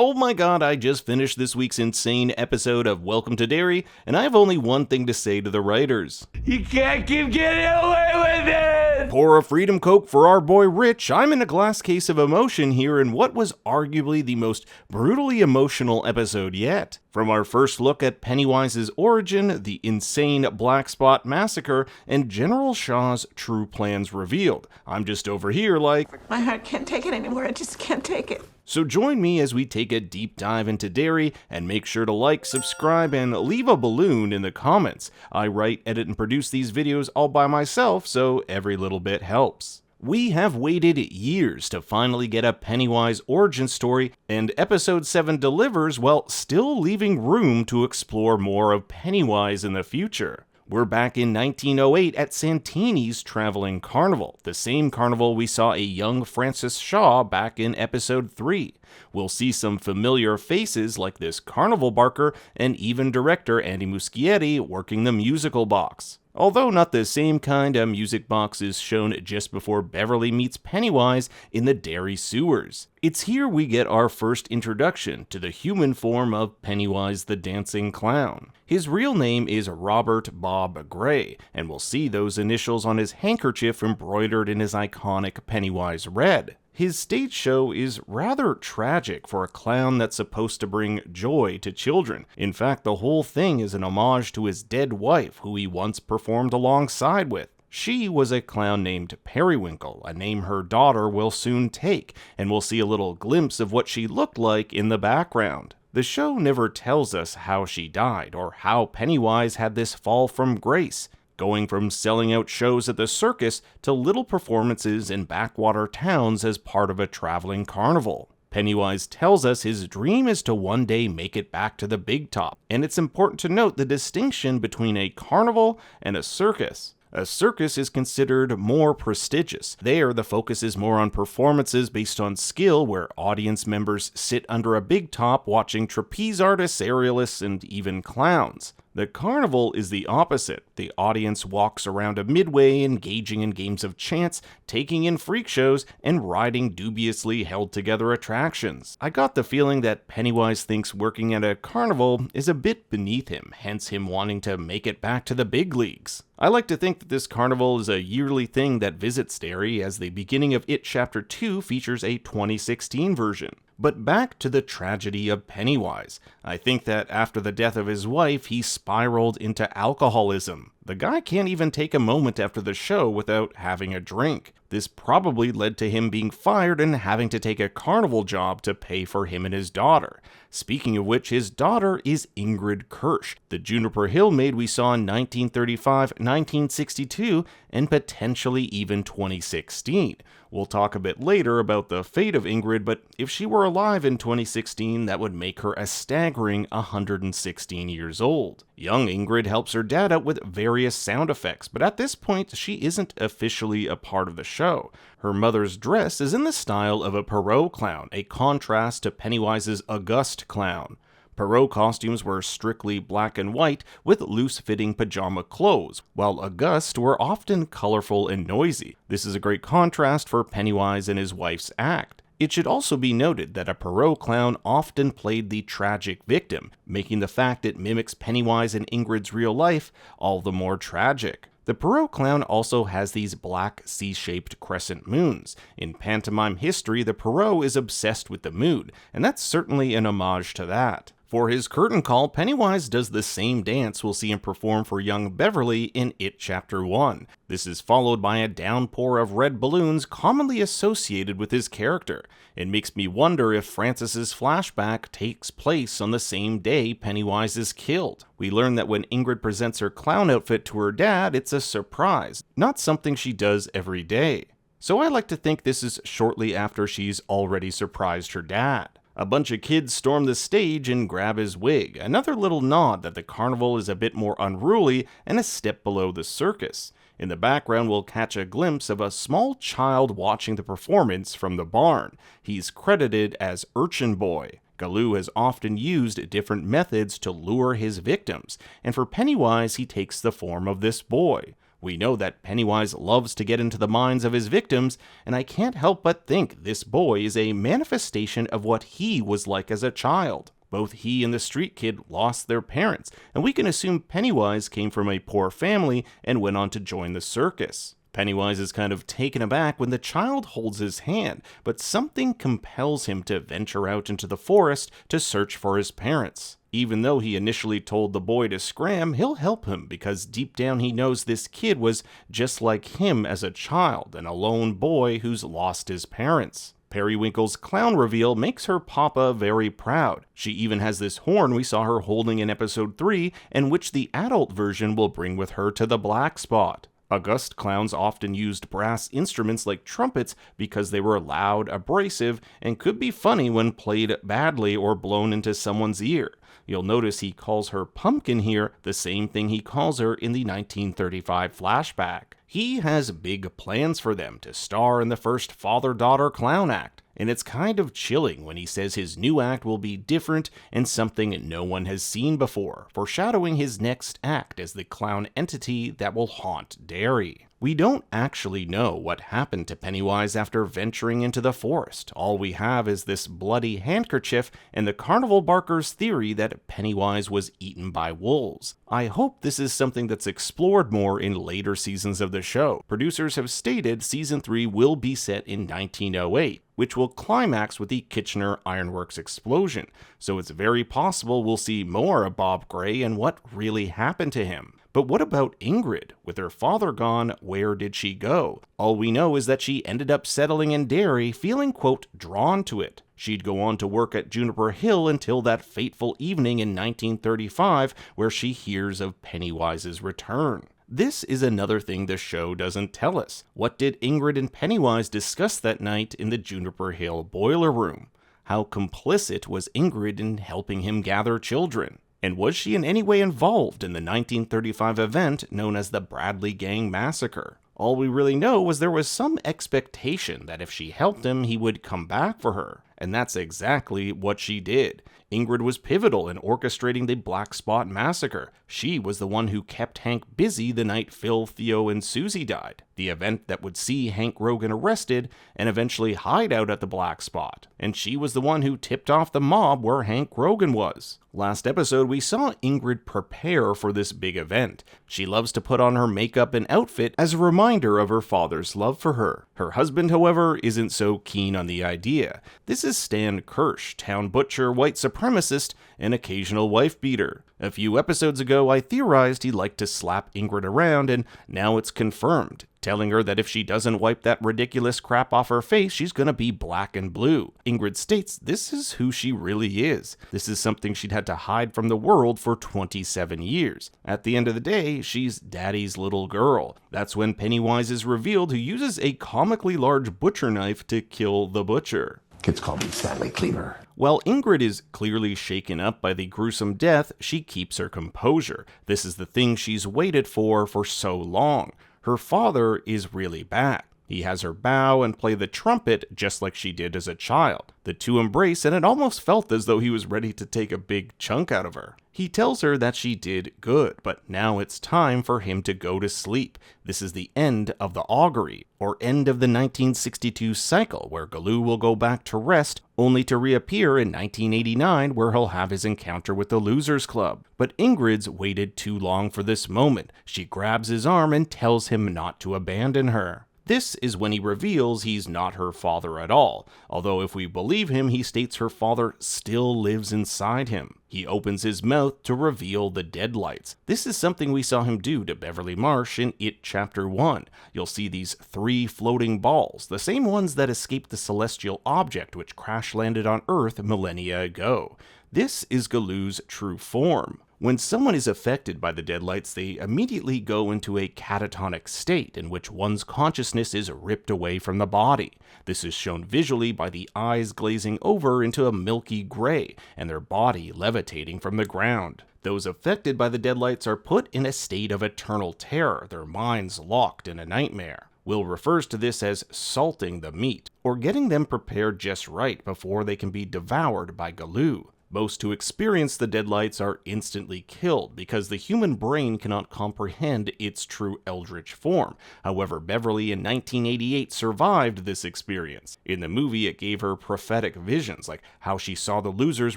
Oh my god, I just finished this week's insane episode of Welcome to Derry, and I have only one thing to say to the writers. You can't keep getting away with it! Pour a Freedom Coke for our boy Rich. I'm in a glass case of emotion here in what was arguably the most brutally emotional episode yet. From our first look at Pennywise's origin, the insane Black Spot massacre, and General Shaw's true plans revealed. I'm just over here like, my heart can't take it anymore, I just can't take it. So join me as we take a deep dive into Derry, and make sure to like, subscribe, and leave a balloon in the comments. I write, edit, and produce these videos all by myself, so every little bit helps. We have waited years to finally get a Pennywise origin story, and episode 7 delivers while still leaving room to explore more of Pennywise in the future. We're back in 1908 at Santini's Traveling Carnival, the same carnival we saw a young Francis Shaw back in episode 3. We'll see some familiar faces like this carnival barker and even director Andy Muschietti working the musical box. Although not the same kind of music box is shown just before Beverly meets Pennywise in the Derry sewers. It's here we get our first introduction to the human form of Pennywise the Dancing Clown. His real name is Robert Bob Gray, and we'll see those initials on his handkerchief embroidered in his iconic Pennywise red. His stage show is rather tragic for a clown that's supposed to bring joy to children. In fact, the whole thing is an homage to his dead wife, who he once performed alongside with. She was a clown named Periwinkle, a name her daughter will soon take, and we'll see a little glimpse of what she looked like in the background. The show never tells us how she died, or how Pennywise had this fall from grace, going from selling out shows at the circus to little performances in backwater towns as part of a traveling carnival. Pennywise tells us his dream is to one day make it back to the big top, and it's important to note the distinction between a carnival and a circus. A circus is considered more prestigious. There, the focus is more on performances based on skill, where audience members sit under a big top watching trapeze artists, aerialists, and even clowns. The carnival is the opposite. The audience walks around a midway, engaging in games of chance, taking in freak shows, and riding dubiously held together attractions. I got the feeling that Pennywise thinks working at a carnival is a bit beneath him, hence him wanting to make it back to the big leagues. I like to think that this carnival is a yearly thing that visits Derry, as the beginning of It Chapter 2 features a 2016 version. But back to the tragedy of Pennywise. I think that after the death of his wife, he spiraled into alcoholism. The guy can't even take a moment after the show without having a drink. This probably led to him being fired and having to take a carnival job to pay for him and his daughter. Speaking of which, his daughter is Ingrid Kersh, the Juniper Hill maid we saw in 1935, 1962, and potentially even 2016. We'll talk a bit later about the fate of Ingrid, but if she were alive in 2016, that would make her a staggering 116 years old. Young Ingrid helps her dad out with various sound effects, but at this point, she isn't officially a part of the show. Her mother's dress is in the style of a Perot clown, a contrast to Pennywise's august clown. Perot costumes were strictly black and white with loose-fitting pajama clothes, while August were often colorful and noisy. This is a great contrast for Pennywise and his wife's act. It should also be noted that a Perot clown often played the tragic victim, making the fact it mimics Pennywise and Ingrid's real life all the more tragic. The Perot clown also has these black C-shaped crescent moons. In pantomime history, the Perot is obsessed with the moon, and that's certainly an homage to that. For his curtain call, Pennywise does the same dance we'll see him perform for young Beverly in It Chapter 1. This is followed by a downpour of red balloons commonly associated with his character. It makes me wonder if Francis's flashback takes place on the same day Pennywise is killed. We learn that when Ingrid presents her clown outfit to her dad, it's a surprise, not something she does every day. So I like to think this is shortly after she's already surprised her dad. A bunch of kids storm the stage and grab his wig, another little nod that the carnival is a bit more unruly and a step below the circus. In the background, we'll catch a glimpse of a small child watching the performance from the barn. He's credited as Urchin Boy. Galoo has often used different methods to lure his victims, and for Pennywise, he takes the form of this boy. We know that Pennywise loves to get into the minds of his victims, and I can't help but think this boy is a manifestation of what he was like as a child. Both he and the street kid lost their parents, and we can assume Pennywise came from a poor family and went on to join the circus. Pennywise is kind of taken aback when the child holds his hand, but something compels him to venture out into the forest to search for his parents. Even though he initially told the boy to scram, he'll help him because deep down he knows this kid was just like him as a child, an alone boy who's lost his parents. Periwinkle's clown reveal makes her papa very proud. She even has this horn we saw her holding in episode 3, and which the adult version will bring with her to the black spot. August clowns often used brass instruments like trumpets because they were loud, abrasive, and could be funny when played badly or blown into someone's ear. You'll notice he calls her Pumpkin here, the same thing he calls her in the 1935 flashback. He has big plans for them to star in the first father-daughter clown act, and it's kind of chilling when he says his new act will be different and something no one has seen before, foreshadowing his next act as the clown entity that will haunt Derry. We don't actually know what happened to Pennywise after venturing into the forest. All we have is this bloody handkerchief and the carnival barker's theory that Pennywise was eaten by wolves. I hope this is something that's explored more in later seasons of the show. Producers have stated season 3 will be set in 1908, which will climax with the Kitchener Ironworks explosion, so it's very possible we'll see more of Bob Gray and what really happened to him. But what about Ingrid? With her father gone, where did she go? All we know is that she ended up settling in Derry, feeling, quote, drawn to it. She'd go on to work at Juniper Hill until that fateful evening in 1935, where she hears of Pennywise's return. This is another thing the show doesn't tell us. What did Ingrid and Pennywise discuss that night in the Juniper Hill boiler room? How complicit was Ingrid in helping him gather children? And was she in any way involved in the 1935 event known as the Bradley Gang Massacre? All we really know was there was some expectation that if she helped him, he would come back for her. And that's exactly what she did. Ingrid was pivotal in orchestrating the Black Spot Massacre. She was the one who kept Hank busy the night Phil, Theo, and Susie died, the event that would see Hank Rogan arrested and eventually hide out at the Black Spot. And she was the one who tipped off the mob where Hank Rogan was. Last episode, we saw Ingrid prepare for this big event. She loves to put on her makeup and outfit as a reminder of her father's love for her. Her husband, however, isn't so keen on the idea. This is Stan Kersh, town butcher, white supremacist, and occasional wife-beater. A few episodes ago, I theorized he liked to slap Ingrid around, and now it's confirmed, telling her that if she doesn't wipe that ridiculous crap off her face, she's gonna be black and blue. Ingrid states this is who she really is. This is something she'd had to hide from the world for 27 years. At the end of the day, she's daddy's little girl. That's when Pennywise is revealed, who uses a comically large butcher knife to kill the butcher. Kids call me Stanley Cleaver. While Ingrid is clearly shaken up by the gruesome death, she keeps her composure. This is the thing she's waited for so long. Her father is really back. He has her bow and play the trumpet just like she did as a child. The two embrace, and it almost felt as though he was ready to take a big chunk out of her. He tells her that she did good, but now it's time for him to go to sleep. This is the end of the augury, or end of the 1962 cycle, where Galoo will go back to rest, only to reappear in 1989, where he'll have his encounter with the Losers Club. But Ingrid's waited too long for this moment. She grabs his arm and tells him not to abandon her. This is when he reveals he's not her father at all, although if we believe him, he states her father still lives inside him. He opens his mouth to reveal the Deadlights. This is something we saw him do to Beverly Marsh in It Chapter 1. You'll see these 3 floating balls, the same ones that escaped the celestial object which crash-landed on Earth millennia ago. This is Galoo's true form. When someone is affected by the Deadlights, they immediately go into a catatonic state in which one's consciousness is ripped away from the body. This is shown visually by the eyes glazing over into a milky gray and their body levitating from the ground. Those affected by the Deadlights are put in a state of eternal terror, their minds locked in a nightmare. Will refers to this as salting the meat, or getting them prepared just right before they can be devoured by Galoo. Most who experience the Deadlights are instantly killed because the human brain cannot comprehend its true eldritch form. However, Beverly in 1988 survived this experience. In the movie, it gave her prophetic visions, like how she saw the losers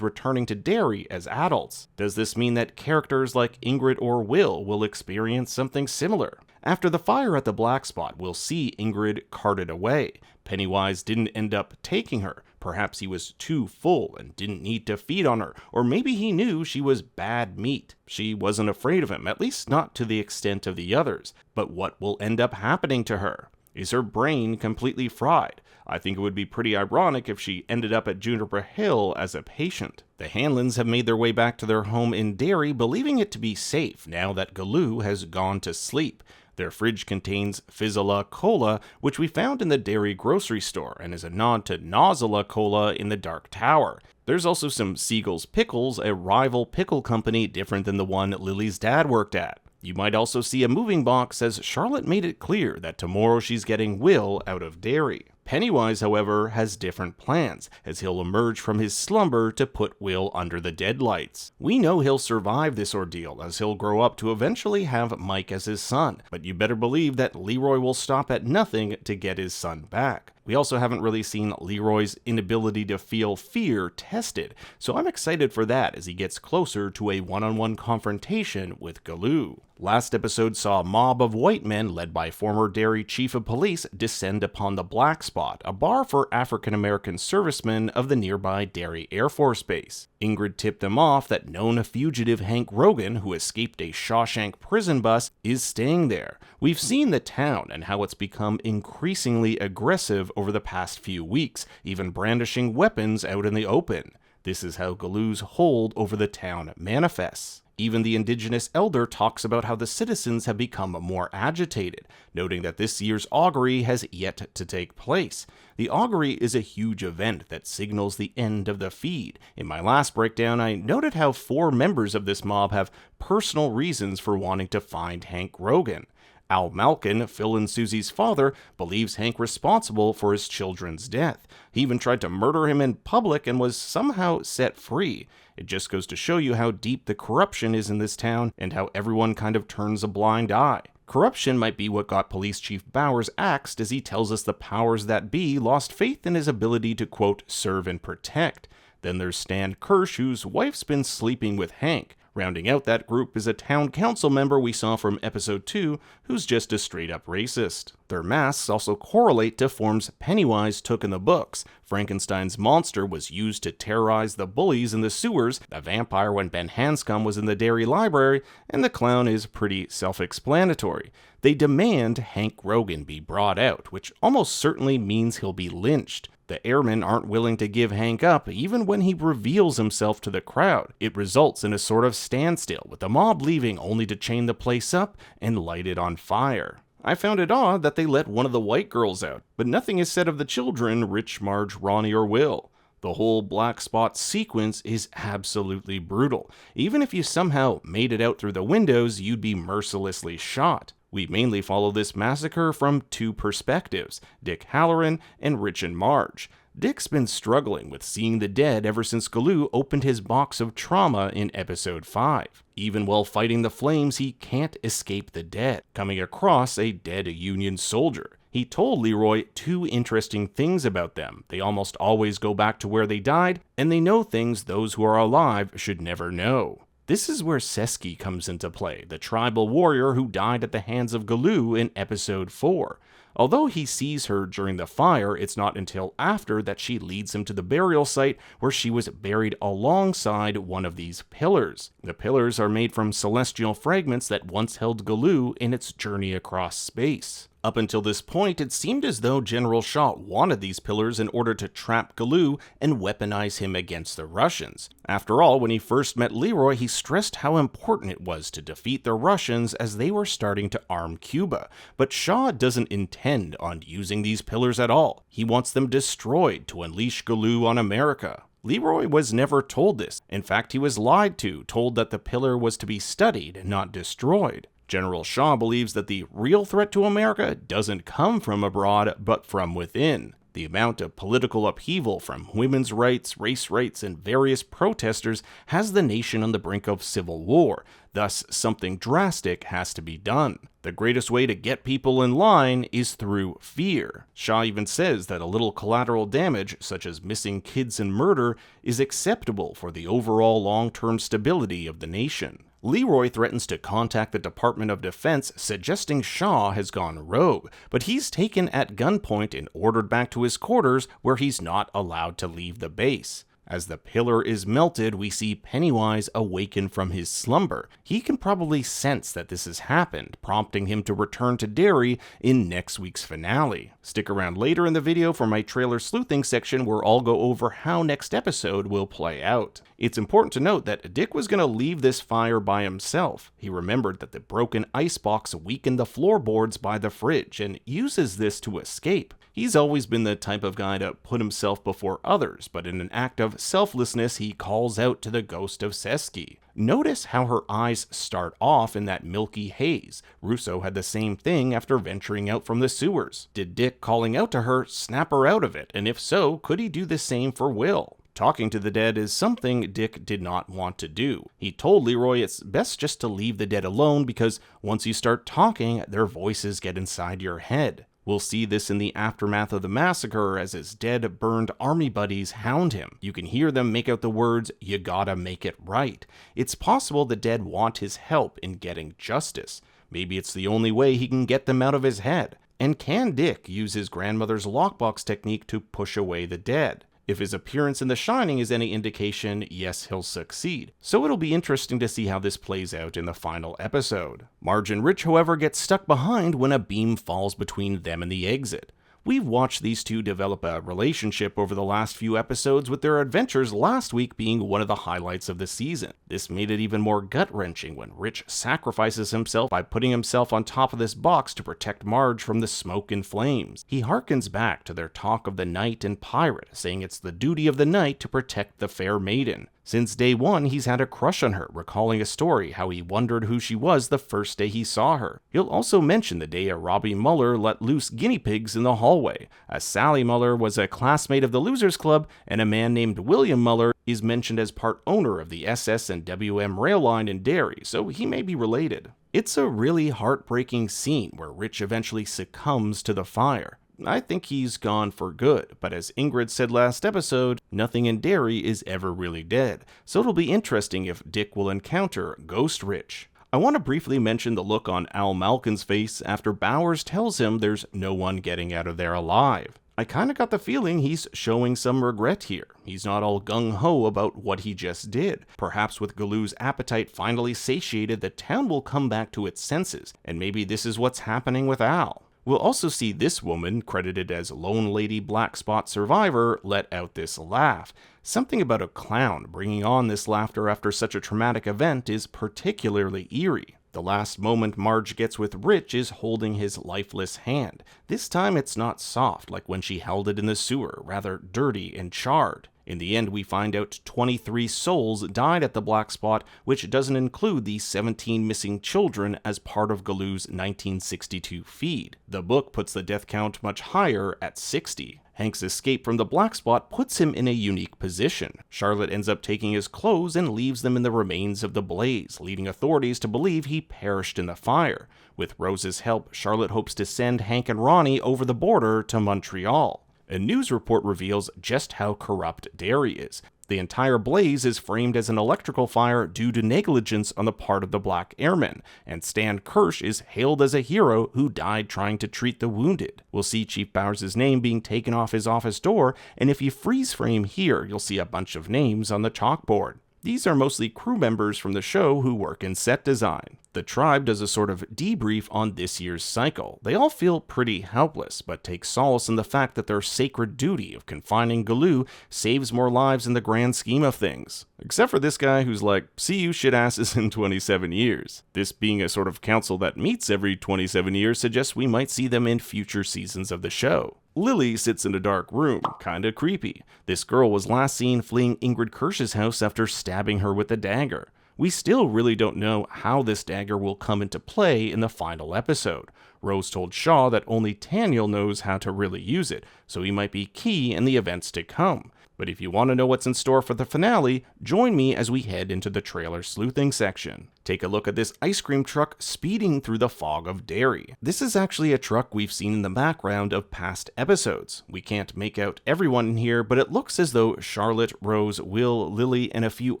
returning to Derry as adults. Does this mean that characters like Ingrid or will experience something similar? After the fire at the Black Spot, we'll see Ingrid carted away. Pennywise didn't end up taking her. Perhaps he was too full and didn't need to feed on her, or maybe he knew she was bad meat. She wasn't afraid of him, at least not to the extent of the others. But what will end up happening to her? Is her brain completely fried? I think it would be pretty ironic if she ended up at Juniper Hill as a patient. The Hanlons have made their way back to their home in Derry, believing it to be safe now that Galoo has gone to sleep. Their fridge contains Fizzla Cola, which we found in the Derry grocery store, and is a nod to Nozzla Cola in the Dark Tower. There's also some Siegel's Pickles, a rival pickle company different than the one Lily's dad worked at. You might also see a moving box as Charlotte made it clear that tomorrow she's getting Will out of Derry. Pennywise, however, has different plans, as he'll emerge from his slumber to put Will under the Deadlights. We know he'll survive this ordeal, as he'll grow up to eventually have Mike as his son, but you better believe that Leroy will stop at nothing to get his son back. We also haven't really seen Leroy's inability to feel fear tested, so I'm excited for that as he gets closer to a one-on-one confrontation with Galoo. Last episode saw a mob of white men led by former Derry Chief of Police descend upon the Black Spot, a bar for African-American servicemen of the nearby Derry Air Force Base. Ingrid tipped them off that known fugitive Hank Rogan, who escaped a Shawshank prison bus, is staying there. We've seen the town and how it's become increasingly aggressive over the past few weeks, even brandishing weapons out in the open. This is how Galoo's hold over the town manifests. Even the indigenous elder talks about how the citizens have become more agitated, noting that this year's augury has yet to take place. The augury is a huge event that signals the end of the feed. In my last breakdown, I noted how 4 members of this mob have personal reasons for wanting to find Hank Rogan. Al Malkin, Phil and Susie's father, believes Hank responsible for his children's death. He even tried to murder him in public and was somehow set free. It just goes to show you how deep the corruption is in this town and how everyone kind of turns a blind eye. Corruption might be what got Police Chief Bowers axed, as he tells us the powers that be lost faith in his ability to, quote, serve and protect. Then there's Stan Kersh, whose wife's been sleeping with Hank. Rounding out that group is a town council member we saw from episode 2, who's just a straight-up racist. Their masks also correlate to forms Pennywise took in the books. Frankenstein's monster was used to terrorize the bullies in the sewers, the vampire when Ben Hanscom was in the Derry library, and the clown is pretty self-explanatory. They demand Hank Rogan be brought out, which almost certainly means he'll be lynched. The airmen aren't willing to give Hank up, even when he reveals himself to the crowd. It results in a sort of standstill, with the mob leaving only to chain the place up and light it on fire. I found it odd that they let one of the white girls out, but nothing is said of the children, Rich, Marge, Ronnie, or Will. The whole Black Spot sequence is absolutely brutal. Even if you somehow made it out through the windows, you'd be mercilessly shot. We mainly follow this massacre from 2 perspectives, Dick Halloran and Rich and Marge. Dick's been struggling with seeing the dead ever since Galoo opened his box of trauma in episode 5. Even while fighting the flames, he can't escape the dead, coming across a dead Union soldier. He told Leroy 2 interesting things about them. They almost always go back to where they died, and they know things those who are alive should never know. This is where Seski comes into play, the tribal warrior who died at the hands of Galoo in episode 4. Although he sees her during the fire, it's not until after that she leads him to the burial site where she was buried alongside one of these pillars. The pillars are made from celestial fragments that once held Galoo in its journey across space. Up until this point, it seemed as though General Shaw wanted these pillars in order to trap Galoo and weaponize him against the Russians. After all, when he first met Leroy, he stressed how important it was to defeat the Russians as they were starting to arm Cuba. But Shaw doesn't intend on using these pillars at all. He wants them destroyed to unleash Galoo on America. Leroy was never told this. In fact, he was lied to, told that the pillar was to be studied, not destroyed. General Shaw believes that the real threat to America doesn't come from abroad, but from within. The amount of political upheaval from women's rights, race rights, and various protesters has the nation on the brink of civil war. Thus, something drastic has to be done. The greatest way to get people in line is through fear. Shaw even says that a little collateral damage, such as missing kids and murder, is acceptable for the overall long-term stability of the nation. Leroy threatens to contact the Department of Defense, suggesting Shaw has gone rogue, but he's taken at gunpoint and ordered back to his quarters, where he's not allowed to leave the base. As the pillar is melted, we see Pennywise awaken from his slumber. He can probably sense that this has happened, prompting him to return to Derry in next week's finale. Stick around later in the video for my trailer sleuthing section, where I'll go over how next episode will play out. It's important to note that Dick was going to leave this fire by himself. He remembered that the broken icebox weakened the floorboards by the fridge and uses this to escape. He's always been the type of guy to put himself before others, but in an act of selflessness, he calls out to the ghost of Seski. Notice how her eyes start off in that milky haze. Russo had the same thing after venturing out from the sewers. Did Dick calling out to her snap her out of it? And if so, could he do the same for Will? Talking to the dead is something Dick did not want to do. He told Leroy it's best just to leave the dead alone because once you start talking, their voices get inside your head. We'll see this in the aftermath of the massacre as his dead, burned army buddies hound him. You can hear them make out the words, "You gotta make it right." It's possible the dead want his help in getting justice. Maybe it's the only way he can get them out of his head. And can Dick use his grandmother's lockbox technique to push away the dead? If his appearance in The Shining is any indication, yes, he'll succeed. So it'll be interesting to see how this plays out in the final episode. Marge and Rich, however, get stuck behind when a beam falls between them and the exit. We've watched these two develop a relationship over the last few episodes, with their adventures last week being one of the highlights of the season. This made it even more gut-wrenching when Rich sacrifices himself by putting himself on top of this box to protect Marge from the smoke and flames. He harkens back to their talk of the knight and pirate, saying it's the duty of the knight to protect the fair maiden. Since day one, he's had a crush on her, recalling a story how he wondered who she was the first day he saw her. He'll also mention the day a Robbie Muller let loose guinea pigs in the hallway. Sally Muller was a classmate of the Losers Club, and a man named William Muller is mentioned as part owner of the SS and WM rail line in Derry, so he may be related. It's a really heartbreaking scene where Rich eventually succumbs to the fire. I think he's gone for good, but as Ingrid said last episode, nothing in Derry is ever really dead, so it'll be interesting if Dick will encounter Ghost Rich. I want to briefly mention the look on Al Malkin's face after Bowers tells him there's no one getting out of there alive. I kinda got the feeling he's showing some regret here. He's not all gung-ho about what he just did. Perhaps with Galoo's appetite finally satiated, the town will come back to its senses, and maybe this is what's happening with Al. We'll also see this woman, credited as Lone Lady Black Spot Survivor, let out this laugh. Something about a clown bringing on this laughter after such a traumatic event is particularly eerie. The last moment Marge gets with Rich is holding his lifeless hand. This time it's not soft like when she held it in the sewer, rather dirty and charred. In the end, we find out 23 souls died at the Black Spot, which doesn't include the 17 missing children as part of Galoo's 1962 feed. The book puts the death count much higher at 60. Hank's escape from the Black Spot puts him in a unique position. Charlotte ends up taking his clothes and leaves them in the remains of the blaze, leading authorities to believe he perished in the fire. With Rose's help, Charlotte hopes to send Hank and Ronnie over the border to Montreal. A news report reveals just how corrupt Derry is. The entire blaze is framed as an electrical fire due to negligence on the part of the Black Airmen, and Stan Kersh is hailed as a hero who died trying to treat the wounded. We'll see Chief Bowers' name being taken off his office door, and if you freeze frame here, you'll see a bunch of names on the chalkboard. These are mostly crew members from the show who work in set design. The tribe does a sort of debrief on this year's cycle. They all feel pretty helpless, but take solace in the fact that their sacred duty of confining Galoo saves more lives in the grand scheme of things. Except for this guy who's like, see you shitasses in 27 years. This being a sort of council that meets every 27 years suggests we might see them in future seasons of the show. Lily sits in a dark room, kinda creepy. This girl was last seen fleeing Ingrid Kersh's house after stabbing her with a dagger. We still really don't know how this dagger will come into play in the final episode. Rose told Shaw that only Taniel knows how to really use it, so he might be key in the events to come. But if you want to know what's in store for the finale, join me as we head into the trailer sleuthing section. Take a look at this ice cream truck speeding through the fog of Derry. This is actually a truck we've seen in the background of past episodes. We can't make out everyone in here, but it looks as though Charlotte, Rose, Will, Lily, and a few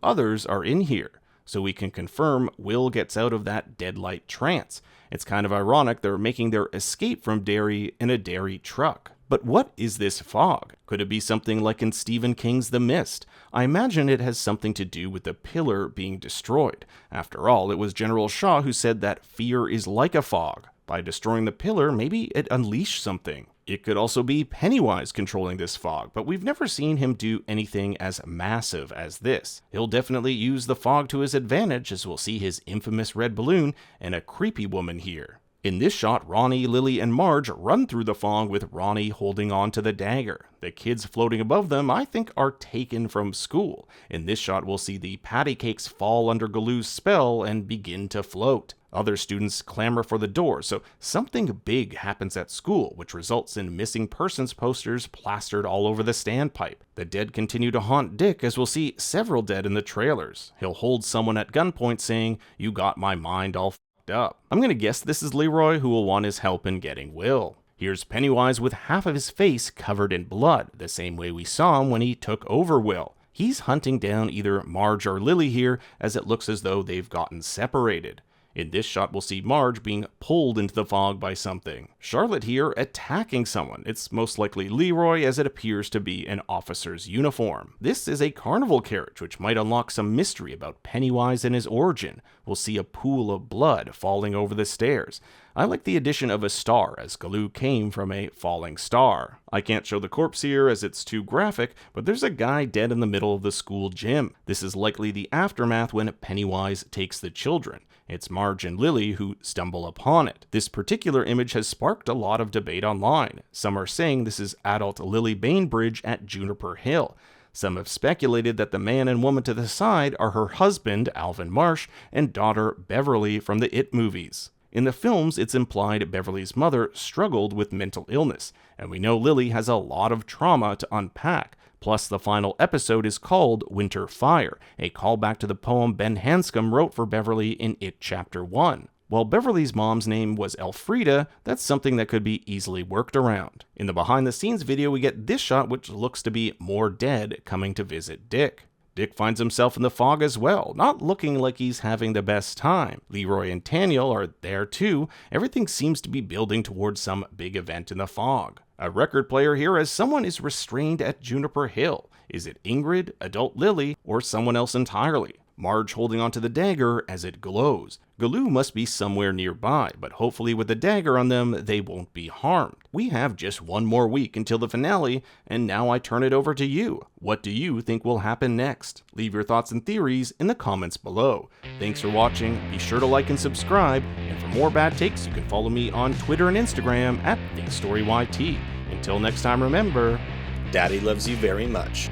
others are in here. So we can confirm Will gets out of that Deadlight trance. It's kind of ironic they're making their escape from Derry in a Derry truck. But what is this fog? Could it be something like in Stephen King's The Mist? I imagine it has something to do with the pillar being destroyed. After all, it was General Shaw who said that fear is like a fog. By destroying the pillar, maybe it unleashed something. It could also be Pennywise controlling this fog, but we've never seen him do anything as massive as this. He'll definitely use the fog to his advantage, as we'll see his infamous red balloon and a creepy woman here. In this shot, Ronnie, Lily, and Marge run through the fog with Ronnie holding on to the dagger. The kids floating above them, I think, are taken from school. In this shot, we'll see the patty cakes fall under Galoo's spell and begin to float. Other students clamor for the door, so something big happens at school, which results in missing persons posters plastered all over the standpipe. The dead continue to haunt Dick, as we'll see several dead in the trailers. He'll hold someone at gunpoint saying, "You got my mind all up." I'm gonna guess this is Leroy, who will want his help in getting Will. Here's Pennywise with half of his face covered in blood, the same way we saw him when he took over Will. He's hunting down either Marge or Lily here, as it looks as though they've gotten separated. In this shot, we'll see Marge being pulled into the fog by something. Charlotte here attacking someone. It's most likely Leroy, as it appears to be an officer's uniform. This is a carnival carriage, which might unlock some mystery about Pennywise and his origin. We'll see a pool of blood falling over the stairs. I like the addition of a star, as Galoo came from a falling star. I can't show the corpse here as it's too graphic, but there's a guy dead in the middle of the school gym. This is likely the aftermath when Pennywise takes the children. It's Marge and Lily who stumble upon it. This particular image has sparked a lot of debate online. Some are saying this is adult Lily Bainbridge at Juniper Hill. Some have speculated that the man and woman to the side are her husband, Alvin Marsh, and daughter, Beverly, from the It movies. In the films, it's implied Beverly's mother struggled with mental illness, and we know Lily has a lot of trauma to unpack. Plus, the final episode is called Winter Fire, a callback to the poem Ben Hanscom wrote for Beverly in It Chapter 1. While Beverly's mom's name was Elfrida, that's something that could be easily worked around. In the behind-the-scenes video, we get this shot, which looks to be more dead coming to visit Dick. Dick finds himself in the fog as well, not looking like he's having the best time. Leroy and Taniel are there too. Everything seems to be building towards some big event in the fog. A record player here as someone is restrained at Juniper Hill. Is it Ingrid, adult Lily, or someone else entirely? Marge holding onto the dagger as it glows. Galoo must be somewhere nearby, but hopefully with the dagger on them, they won't be harmed. We have just one more week until the finale, and now I turn it over to you. What do you think will happen next? Leave your thoughts and theories in the comments below. Thanks for watching, be sure to like and subscribe, and for more bad takes, you can follow me on Twitter and Instagram at ThinkStoryYT. Until next time, remember, Daddy loves you very much.